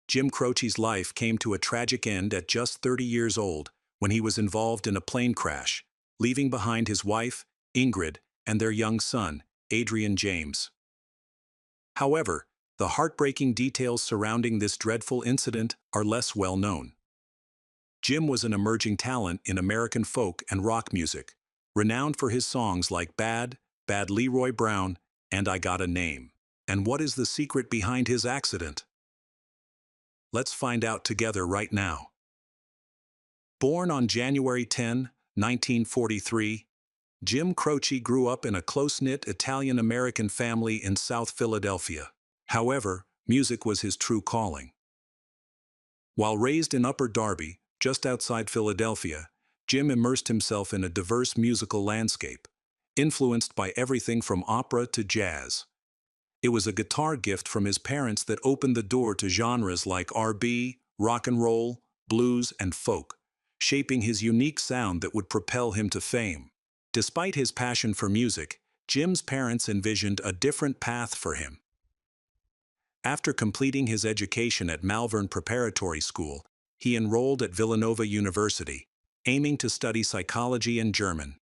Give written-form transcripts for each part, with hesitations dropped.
Jim Croce's life came to a tragic end at just 30 years old when he was involved in a plane crash, leaving behind his wife, Ingrid, and their young son, Adrian James. However, the heartbreaking details surrounding this dreadful incident are less well known. Jim was an emerging talent in American folk and rock music, renowned for his songs like Bad, Bad Leroy Brown, and I Got a Name. And what is the secret behind his accident? Let's find out together right now. Born on January 10, 1943, Jim Croce grew up in a close-knit Italian-American family in South Philadelphia. However, music was his true calling. While raised in Upper Darby, just outside Philadelphia, Jim immersed himself in a diverse musical landscape, influenced by everything from opera to jazz. It was a guitar gift from his parents that opened the door to genres like R&B, rock and roll, blues, and folk, shaping his unique sound that would propel him to fame. Despite his passion for music, Jim's parents envisioned a different path for him. After completing his education at Malvern Preparatory School, he enrolled at Villanova University, aiming to study psychology and German.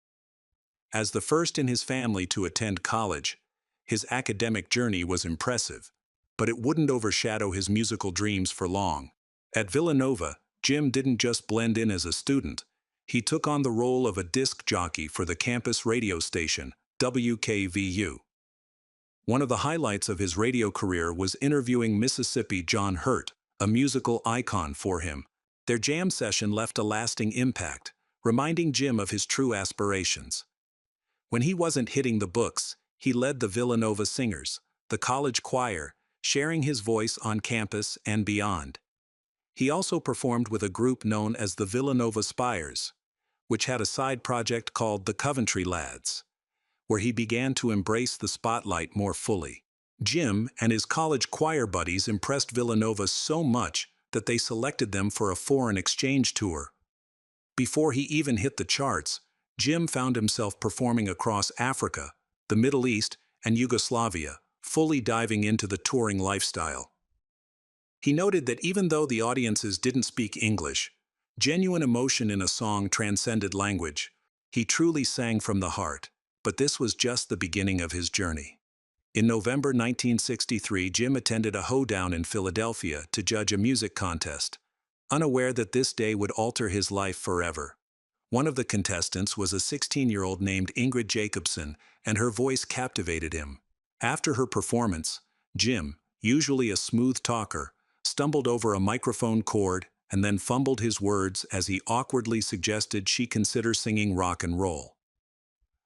As the first in his family to attend college, his academic journey was impressive, but it wouldn't overshadow his musical dreams for long. At Villanova, Jim didn't just blend in as a student. He took on the role of a disc jockey for the campus radio station, WKVU. One of the highlights of his radio career was interviewing Mississippi John Hurt, a musical icon for him. Their jam session left a lasting impact, reminding Jim of his true aspirations. When he wasn't hitting the books, he led the Villanova Singers, the college choir, sharing his voice on campus and beyond. He also performed with a group known as the Villanova Spires, which had a side project called the Coventry Lads, where he began to embrace the spotlight more fully. Jim and his college choir buddies impressed Villanova so much that they selected them for a foreign exchange tour. Before he even hit the charts, Jim found himself performing across Africa, the Middle East, and Yugoslavia, fully diving into the touring lifestyle. He noted that even though the audiences didn't speak English, genuine emotion in a song transcended language. He truly sang from the heart, but this was just the beginning of his journey. In November 1963, Jim attended a hoedown in Philadelphia to judge a music contest, unaware that this day would alter his life forever. One of the contestants was a 16-year-old named Ingrid Jacobson, and her voice captivated him. After her performance, Jim, usually a smooth talker, stumbled over a microphone cord and then fumbled his words as he awkwardly suggested she consider singing rock and roll.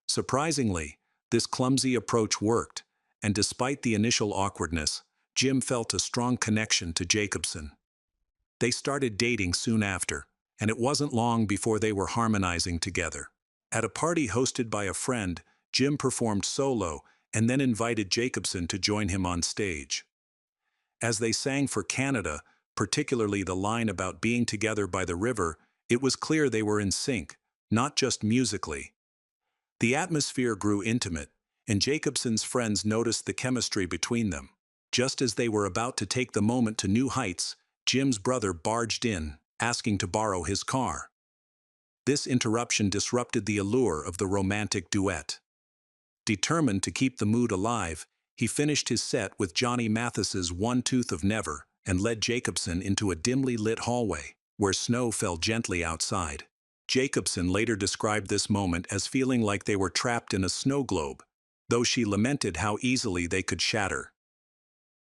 Surprisingly, this clumsy approach worked, and despite the initial awkwardness, Jim felt a strong connection to Jacobson. They started dating soon after, and it wasn't long before they were harmonizing together. At a party hosted by a friend, Jim performed solo and then invited Jacobson to join him on stage. As they sang for Canada, particularly the line about being together by the river, it was clear they were in sync, not just musically. The atmosphere grew intimate, and Jacobson's friends noticed the chemistry between them. Just as they were about to take the moment to new heights, Jim's brother barged in, asking to borrow his car. This interruption disrupted the allure of the romantic duet. Determined to keep the mood alive, he finished his set with Johnny Mathis's One Tooth of Never and led Jacobson into a dimly lit hallway, where snow fell gently outside. Jacobson later described this moment as feeling like they were trapped in a snow globe, though she lamented how easily they could shatter.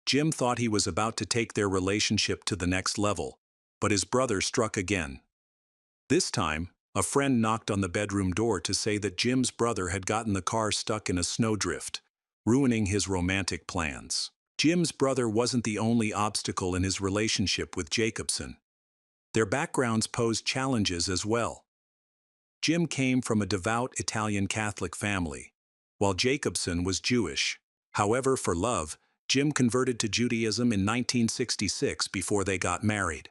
Jim thought he was about to take their relationship to the next level, but his brother struck again. This time, a friend knocked on the bedroom door to say that Jim's brother had gotten the car stuck in a snowdrift, ruining his romantic plans. Jim's brother wasn't the only obstacle in his relationship with Jacobson. Their backgrounds posed challenges as well. Jim came from a devout Italian Catholic family, while Jacobson was Jewish. However, for love, Jim converted to Judaism in 1966 before they got married.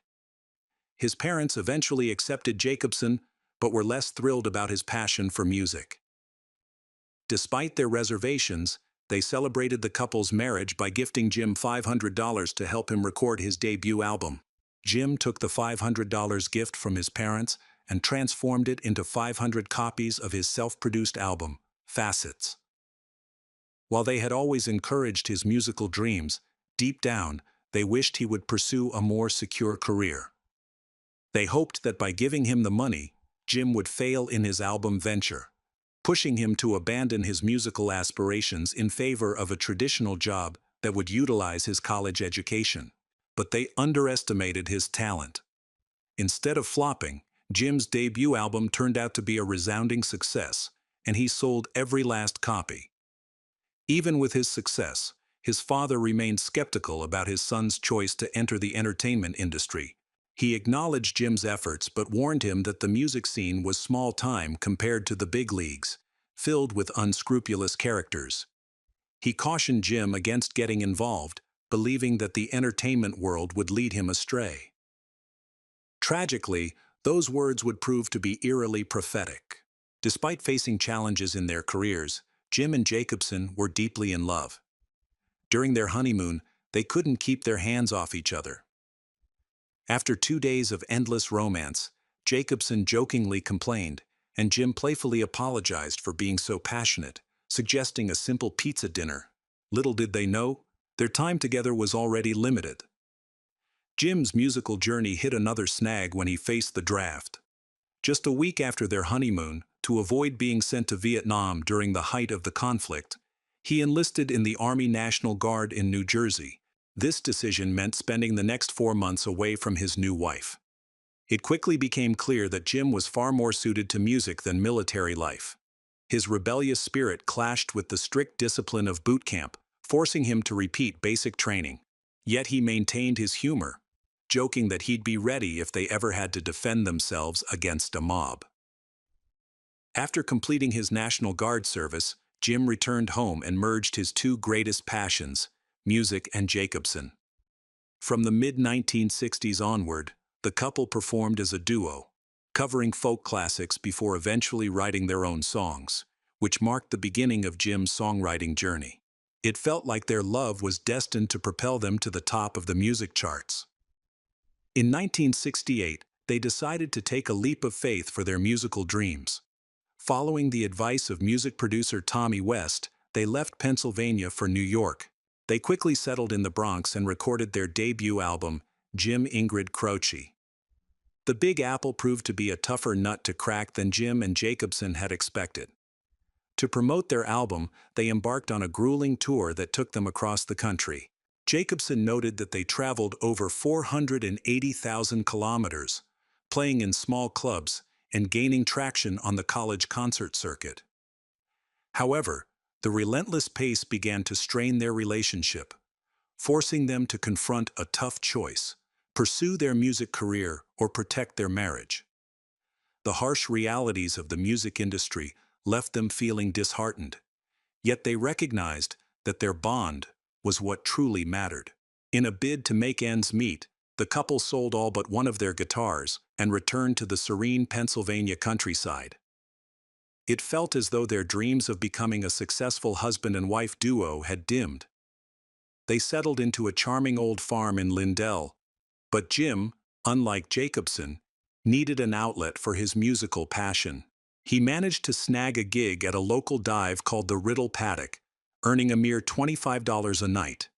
His parents eventually accepted Jacobson, but were less thrilled about his passion for music. Despite their reservations, They celebrated the couple's marriage by gifting Jim $500 to help him record his debut album. Jim took the $500 gift from his parents and transformed it into 500 copies of his self-produced album, Facets. While they had always encouraged his musical dreams, deep down, they wished he would pursue a more secure career. They hoped that by giving him the money, Jim would fail in his album venture, pushing him to abandon his musical aspirations in favor of a traditional job that would utilize his college education. But they underestimated his talent. Instead of flopping, Jim's debut album turned out to be a resounding success, and he sold every last copy. Even with his success, his father remained skeptical about his son's choice to enter the entertainment industry. He acknowledged Jim's efforts but warned him that the music scene was small time compared to the big leagues, filled with unscrupulous characters. He cautioned Jim against getting involved, believing that the entertainment world would lead him astray. Tragically, those words would prove to be eerily prophetic. Despite facing challenges in their careers, Jim and Jacobson were deeply in love. During their honeymoon, they couldn't keep their hands off each other. After 2 days of endless romance, Jacobson jokingly complained, and Jim playfully apologized for being so passionate, suggesting a simple pizza dinner. Little did they know, their time together was already limited. Jim's musical journey hit another snag when he faced the draft. Just a week after their honeymoon, to avoid being sent to Vietnam during the height of the conflict, he enlisted in the Army National Guard in New Jersey. This decision meant spending the next 4 months away from his new wife. It quickly became clear that Jim was far more suited to music than military life. His rebellious spirit clashed with the strict discipline of boot camp, forcing him to repeat basic training. Yet he maintained his humor, joking that he'd be ready if they ever had to defend themselves against a mob. After completing his National Guard service, Jim returned home and merged his two greatest passions, music and Jacobson. From the mid-1960s onward, the couple performed as a duo, covering folk classics before eventually writing their own songs, which marked the beginning of Jim's songwriting journey. It felt like their love was destined to propel them to the top of the music charts. In 1968, they decided to take a leap of faith for their musical dreams. Following the advice of music producer Tommy West, they left Pennsylvania for New York. They quickly settled in the Bronx and recorded their debut album, Jim Croce. The Big Apple proved to be a tougher nut to crack than Jim and Jacobson had expected. To promote their album, they embarked on a grueling tour that took them across the country. Jacobson noted that they traveled over 480,000 kilometers, playing in small clubs and gaining traction on the college concert circuit. However, the relentless pace began to strain their relationship, forcing them to confront a tough choice: pursue their music career or protect their marriage. The harsh realities of the music industry left them feeling disheartened, yet they recognized that their bond was what truly mattered. In a bid to make ends meet, the couple sold all but one of their guitars and returned to the serene Pennsylvania countryside. It felt as though their dreams of becoming a successful husband and wife duo had dimmed. They settled into a charming old farm in Lindell, but Jim, unlike Jacobson, needed an outlet for his musical passion. He managed to snag a gig at a local dive called the Riddle Paddock, earning a mere $25 a night.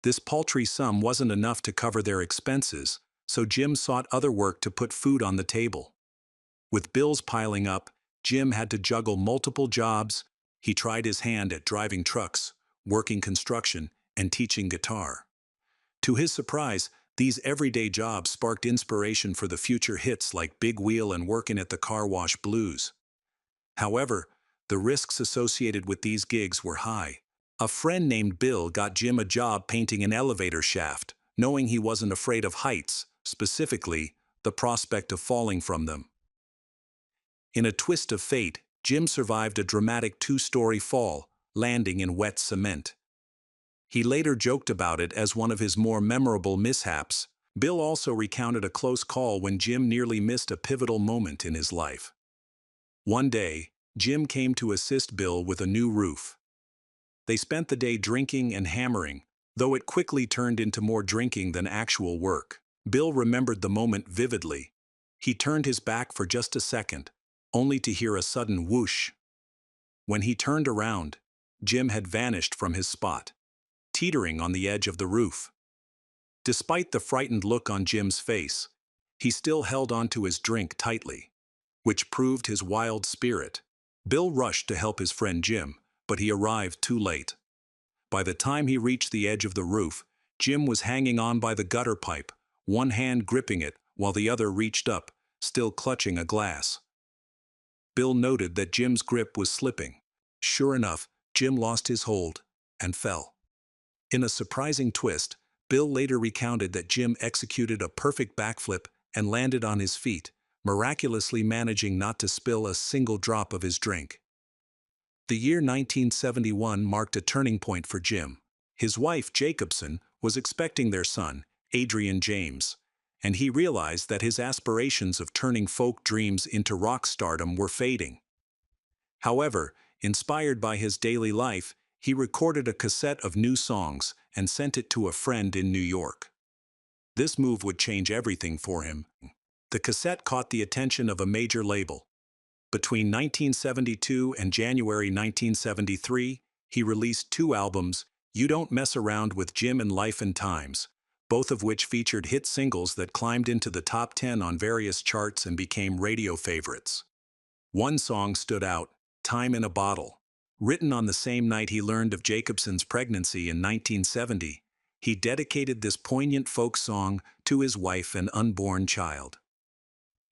This paltry sum wasn't enough to cover their expenses, so Jim sought other work to put food on the table. With bills piling up, Jim had to juggle multiple jobs. He tried his hand at driving trucks, working construction, and teaching guitar. To his surprise, these everyday jobs sparked inspiration for the future hits like Big Wheel and Workin' at the Car Wash Blues. However, the risks associated with these gigs were high. A friend named Bill got Jim a job painting an elevator shaft, knowing he wasn't afraid of heights, specifically, the prospect of falling from them. In a twist of fate, Jim survived a dramatic 2-story fall, landing in wet cement. He later joked about it as one of his more memorable mishaps. Bill also recounted a close call when Jim nearly missed a pivotal moment in his life. One day, Jim came to assist Bill with a new roof. They spent the day drinking and hammering, though it quickly turned into more drinking than actual work. Bill remembered the moment vividly. He turned his back for just a second, only to hear a sudden whoosh. When he turned around, Jim had vanished from his spot, teetering on the edge of the roof. Despite the frightened look on Jim's face, he still held onto his drink tightly, which proved his wild spirit. Bill rushed to help his friend Jim, but he arrived too late. By the time he reached the edge of the roof, Jim was hanging on by the gutter pipe, one hand gripping it while the other reached up, still clutching a glass. Bill noted that Jim's grip was slipping. Sure enough, Jim lost his hold and fell. In a surprising twist, Bill later recounted that Jim executed a perfect backflip and landed on his feet, miraculously managing not to spill a single drop of his drink. The year 1971 marked a turning point for Jim. His wife, Jacobson, was expecting their son, Adrian James, and he realized that his aspirations of turning folk dreams into rock stardom were fading. However, inspired by his daily life, he recorded a cassette of new songs and sent it to a friend in New York. This move would change everything for him. The cassette caught the attention of a major label. Between 1972 and January 1973, he released 2 albums, You Don't Mess Around with Jim and Life and Times, both of which featured hit singles that climbed into the top 10 on various charts and became radio favorites. One song stood out, Time in a Bottle. Written on the same night he learned of Jacobson's pregnancy in 1970, he dedicated this poignant folk song to his wife and unborn child.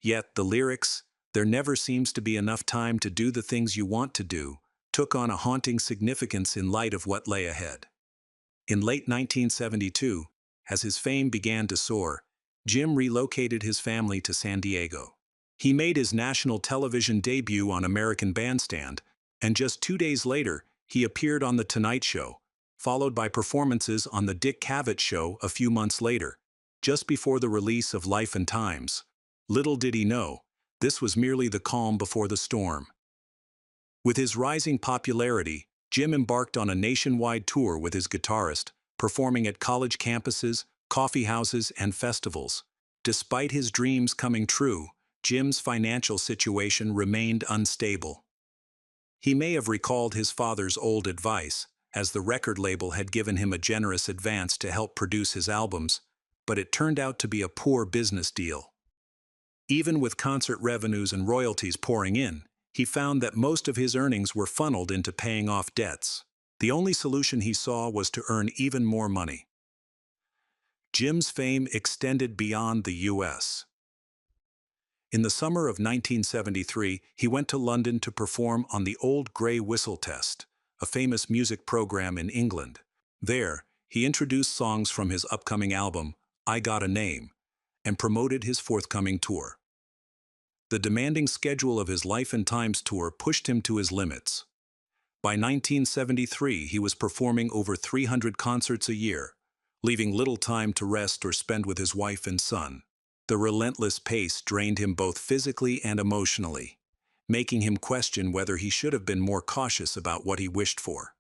Yet the lyrics, "There never seems to be enough time to do the things you want to do," took on a haunting significance in light of what lay ahead. In late 1972, as his fame began to soar, Jim relocated his family to San Diego. He made his national television debut on American Bandstand, and just 2 days later, he appeared on The Tonight Show, followed by performances on The Dick Cavett Show a few months later, just before the release of Life and Times. Little did he know, this was merely the calm before the storm. With his rising popularity, Jim embarked on a nationwide tour with his guitarist, performing at college campuses, coffee houses, and festivals. Despite his dreams coming true, Jim's financial situation remained unstable. He may have recalled his father's old advice, as the record label had given him a generous advance to help produce his albums, but it turned out to be a poor business deal. Even with concert revenues and royalties pouring in, he found that most of his earnings were funneled into paying off debts. The only solution he saw was to earn even more money. Jim's fame extended beyond the U.S. In the summer of 1973, he went to London to perform on the Old Grey Whistle Test, a famous music program in England. There, he introduced songs from his upcoming album, I Got a Name, and promoted his forthcoming tour. The demanding schedule of his Life and Times tour pushed him to his limits. By 1973, he was performing over 300 concerts a year, leaving little time to rest or spend with his wife and son. The relentless pace drained him both physically and emotionally, making him question whether he should have been more cautious about what he wished for.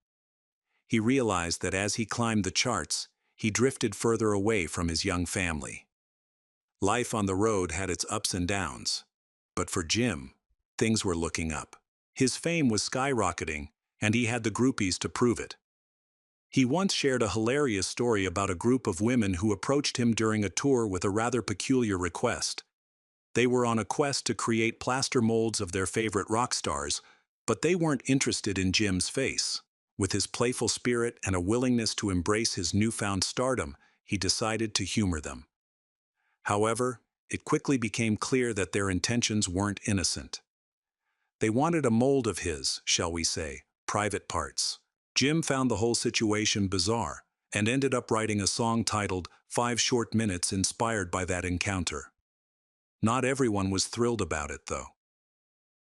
He realized that as he climbed the charts, he drifted further away from his young family. Life on the road had its ups and downs, but for Jim, things were looking up. His fame was skyrocketing, and he had the groupies to prove it. He once shared a hilarious story about a group of women who approached him during a tour with a rather peculiar request. They were on a quest to create plaster molds of their favorite rock stars, but they weren't interested in Jim's face. With his playful spirit and a willingness to embrace his newfound stardom, he decided to humor them. However, it quickly became clear that their intentions weren't innocent. They wanted a mold of his, shall we say, private parts. Jim found the whole situation bizarre, and ended up writing a song titled 5 Short Minutes inspired by that encounter. Not everyone was thrilled about it, though.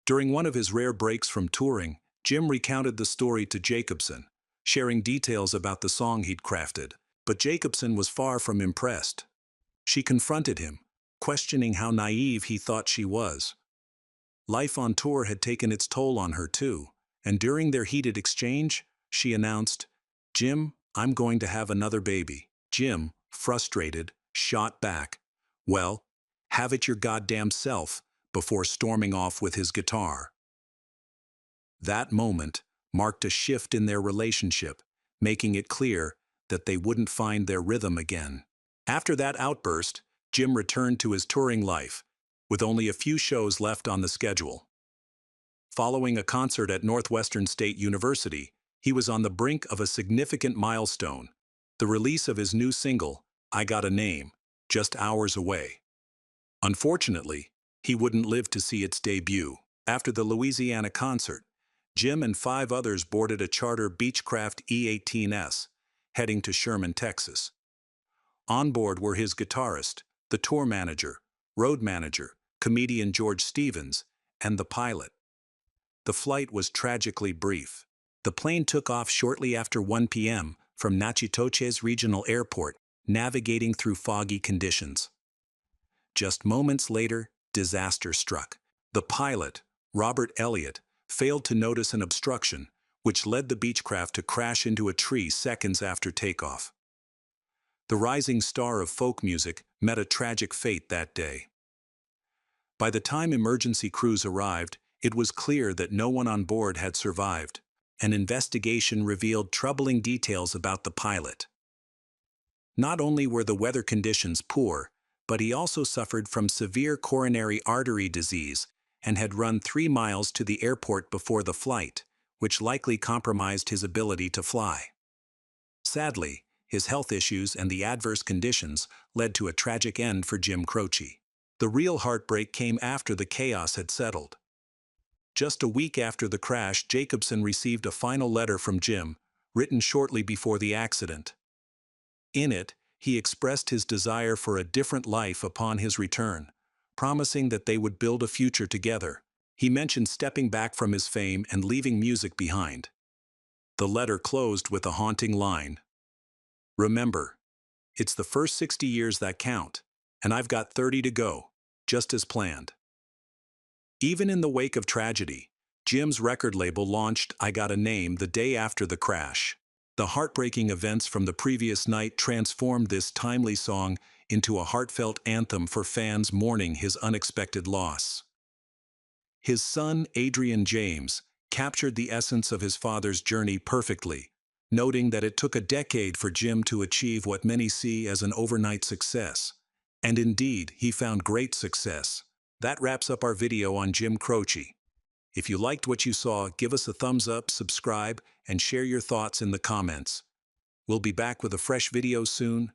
During one of his rare breaks from touring, Jim recounted the story to Jacobson, sharing details about the song he'd crafted, but Jacobson was far from impressed. She confronted him, questioning how naive he thought she was. Life on tour had taken its toll on her too, and during their heated exchange, she announced, "Jim, I'm going to have another baby." Jim, frustrated, shot back, "Well, have it your goddamn self," before storming off with his guitar. That moment marked a shift in their relationship, making it clear that they wouldn't find their rhythm again. After that outburst, Jim returned to his touring life, with only a few shows left on the schedule. Following a concert at Northwestern State University, he was on the brink of a significant milestone, the release of his new single, "I Got a Name," just hours away. Unfortunately, he wouldn't live to see its debut. After the Louisiana concert, Jim and 5 others boarded a charter Beechcraft E-18S, heading to Sherman, Texas. On board were his guitarist, the tour manager, road manager, comedian George Stevens, and the pilot. The flight was tragically brief. The plane took off shortly after 1 p.m. from Natchitoches Regional Airport, navigating through foggy conditions. Just moments later, disaster struck. The pilot, Robert Elliott, failed to notice an obstruction, which led the Beechcraft to crash into a tree seconds after takeoff. The rising star of folk music met a tragic fate that day. By the time emergency crews arrived, it was clear that no one on board had survived. An investigation revealed troubling details about the pilot. Not only were the weather conditions poor, but he also suffered from severe coronary artery disease and had run 3 miles to the airport before the flight, which likely compromised his ability to fly. Sadly, his health issues and the adverse conditions led to a tragic end for Jim Croce. The real heartbreak came after the chaos had settled. Just a week after the crash, Jacobson received a final letter from Jim, written shortly before the accident. In it, he expressed his desire for a different life upon his return, promising that they would build a future together. He mentioned stepping back from his fame and leaving music behind. The letter closed with a haunting line. "Remember, it's the first 60 years that count, and I've got 30 to go, just as planned." Even in the wake of tragedy, Jim's record label launched "I Got a Name" the day after the crash. The heartbreaking events from the previous night transformed this timely song into a heartfelt anthem for fans mourning his unexpected loss. His son, Adrian James, captured the essence of his father's journey perfectly, noting that it took a decade for Jim to achieve what many see as an overnight success. And indeed, he found great success. That wraps up our video on Jim Croce. If you liked what you saw, give us a thumbs up, subscribe, and share your thoughts in the comments. We'll be back with a fresh video soon.